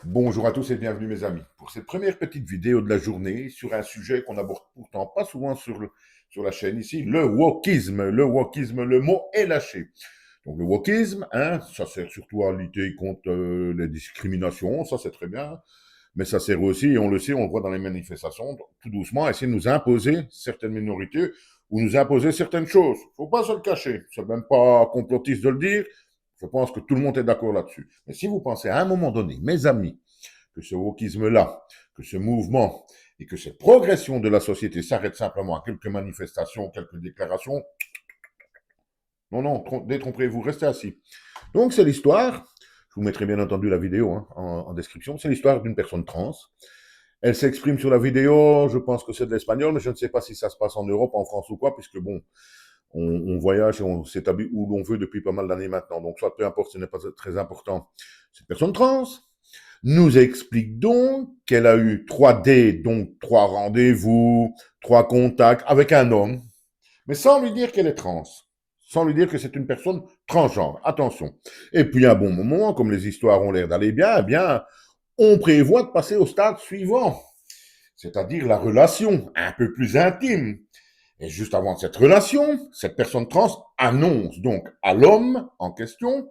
Bonjour à tous et bienvenue mes amis pour cette première petite vidéo de la journée sur un sujet qu'on aborde pourtant pas souvent sur la chaîne ici, le wokisme. Le wokisme, le mot est lâché. Donc le wokisme, hein, ça sert surtout à lutter contre les discriminations, ça c'est très bien, mais ça sert aussi, et on le sait, on le voit dans les manifestations, tout doucement, à essayer de nous imposer certaines minorités ou nous imposer certaines choses. Faut pas se le cacher, c'est même pas complotiste de le dire, je pense que tout le monde est d'accord là-dessus. Mais si vous pensez à un moment donné, mes amis, que ce wokisme-là, que ce mouvement et que cette progression de la société s'arrête simplement à quelques manifestations, quelques déclarations, non, non, détrompez-vous, restez assis. Donc c'est l'histoire, je vous mettrai bien entendu la vidéo en description, c'est l'histoire d'une personne trans. Elle s'exprime sur la vidéo, je pense que c'est de l'espagnol, mais je ne sais pas si ça se passe en Europe, en France ou quoi, puisque bon, on voyage et on s'établit où l'on veut depuis pas mal d'années maintenant. Donc, soit peu importe, ce n'est pas très important. Cette personne trans nous explique donc qu'elle a eu 3D, donc 3 rendez-vous, 3 contacts avec un homme, mais sans lui dire qu'elle est trans. Sans lui dire que c'est une personne transgenre. Attention. Et puis, à un bon moment, comme les histoires ont l'air d'aller bien, eh bien, on prévoit de passer au stade suivant. C'est-à-dire la relation un peu plus intime. Et juste avant cette relation, cette personne trans annonce donc à l'homme en question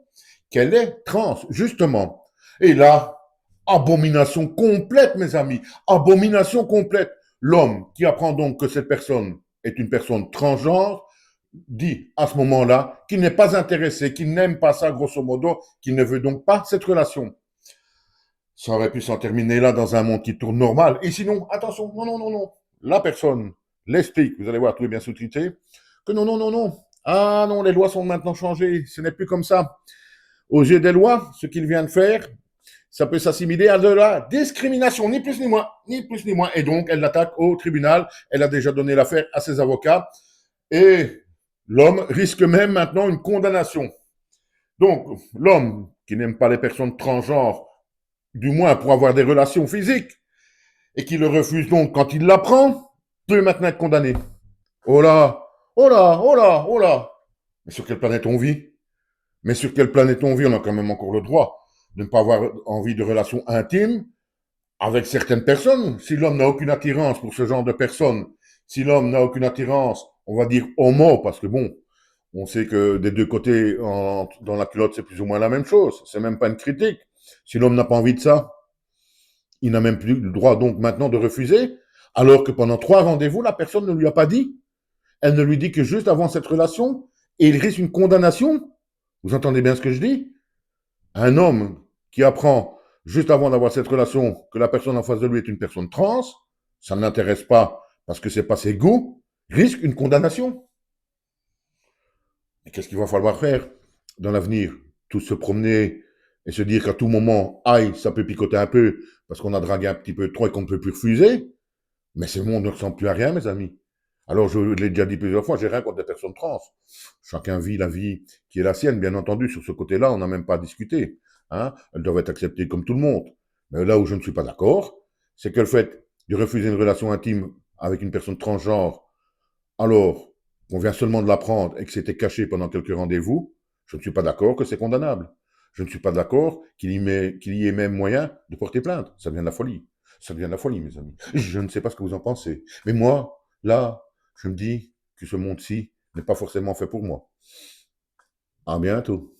qu'elle est trans, justement. Et là, abomination complète, mes amis, abomination complète. L'homme qui apprend donc que cette personne est une personne transgenre dit à ce moment-là qu'il n'est pas intéressé, qu'il n'aime pas ça, grosso modo, qu'il ne veut donc pas cette relation. Ça aurait pu s'en terminer là dans un monde qui tourne normal. Et sinon, attention, non, non, non, non. La personne l'explique, vous allez voir, tout est bien sous-titré, que non, non, non, non. Ah non, les lois sont maintenant changées. Ce n'est plus comme ça. Aux yeux des lois, ce qu'il vient de faire, ça peut s'assimiler à de la discrimination, ni plus ni moins, ni plus ni moins. Et donc, elle l'attaque au tribunal. Elle a déjà donné l'affaire à ses avocats. Et l'homme risque même maintenant une condamnation. Donc, l'homme qui n'aime pas les personnes transgenres, du moins pour avoir des relations physiques, et qui le refuse donc quand il l'apprend, peut maintenant être condamné. Oh là, oh là, oh là, oh là. Mais sur quelle planète on vit? Mais sur quelle planète on vit? On a quand même encore le droit de ne pas avoir envie de relations intimes avec certaines personnes. Si l'homme n'a aucune attirance pour ce genre de personnes, si l'homme n'a aucune attirance, on va dire homo, parce que bon, on sait que des deux côtés, dans la culotte, c'est plus ou moins la même chose. C'est même pas une critique. Si l'homme n'a pas envie de ça, il n'a même plus le droit donc maintenant de refuser, alors que pendant 3 rendez-vous, la personne ne lui a pas dit. Elle ne lui dit que juste avant cette relation, et il risque une condamnation. Vous entendez bien ce que je dis? Un homme qui apprend juste avant d'avoir cette relation que la personne en face de lui est une personne trans, ça ne l'intéresse pas parce que c'est pas ses goûts, risque une condamnation. Et qu'est-ce qu'il va falloir faire dans l'avenir? Tous se promener et se dire qu'à tout moment, aïe, ça peut picoter un peu parce qu'on a dragué un petit peu trop et qu'on ne peut plus refuser. Mais ce monde ne ressemble plus à rien, mes amis. Alors, je l'ai déjà dit plusieurs fois, j'ai rien contre les personnes trans. Chacun vit la vie qui est la sienne, bien entendu. Sur ce côté-là, on n'a même pas à discuter. Hein. Elles doivent être acceptées comme tout le monde. Mais là où je ne suis pas d'accord, c'est que le fait de refuser une relation intime avec une personne transgenre, alors qu'on vient seulement de l'apprendre et que c'était caché pendant quelques rendez-vous, je ne suis pas d'accord que c'est condamnable. Je ne suis pas d'accord qu'il y ait même moyen de porter plainte. Ça devient de la folie. Ça devient de la folie, mes amis. Je ne sais pas ce que vous en pensez. Mais moi, là, je me dis que ce monde-ci n'est pas forcément fait pour moi. À bientôt.